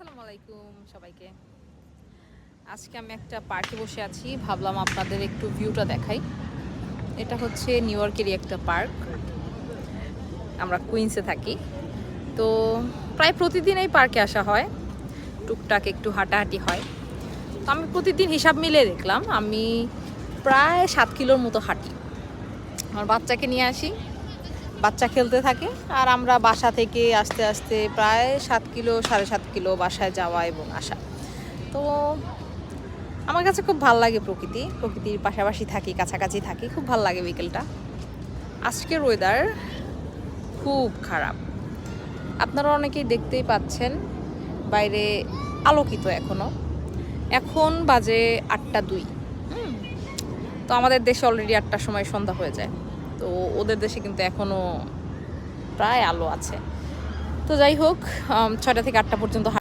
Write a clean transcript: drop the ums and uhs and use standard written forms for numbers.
আসসালামু আলাইকুম সবাইকে। আজকে আমি একটা পার্কে বসে আছি, ভাবলাম আপনাদের একটু ভিউটা দেখাই। এটা হচ্ছে নিউ ইয়র্কেরই একটা পার্ক। আমরা কুইন্সে থাকি, তো প্রায় প্রতিদিন এই পার্কে আসা হয়, টুকটাক একটু হাঁটাহাঁটি হয়। তো আমি প্রতিদিন হিসাব মিলিয়ে দেখলাম আমি প্রায় 7 কিলোর মতো হাঁটি। আমার বাচ্চাকে নিয়ে আসি, বাচ্চা খেলতে থাকে, আর আমরা বাসা থেকে আস্তে আস্তে প্রায় 7 কিলো 7.5 কিলো বাসায় যাওয়া এবং আসা। তো আমার কাছে খুব ভাল লাগে প্রকৃতির পাশাপাশি থাকি, কাছাকাছি থাকি, খুব ভাল লাগে বিকেলটা। আজকের ওয়েদার খুব খারাপ, আপনারা অনেকেই দেখতেই পাচ্ছেন, বাইরে আলোকিত এখন বাজে 8টা 2। তো আমাদের দেশে অলরেডি 8টার সময় সন্ধ্যা হয়ে যায়, তো ওদের দেশে কিন্তু এখনও প্রায় আলো আছে। তো যাই হোক, 6টা থেকে 8টা পর্যন্ত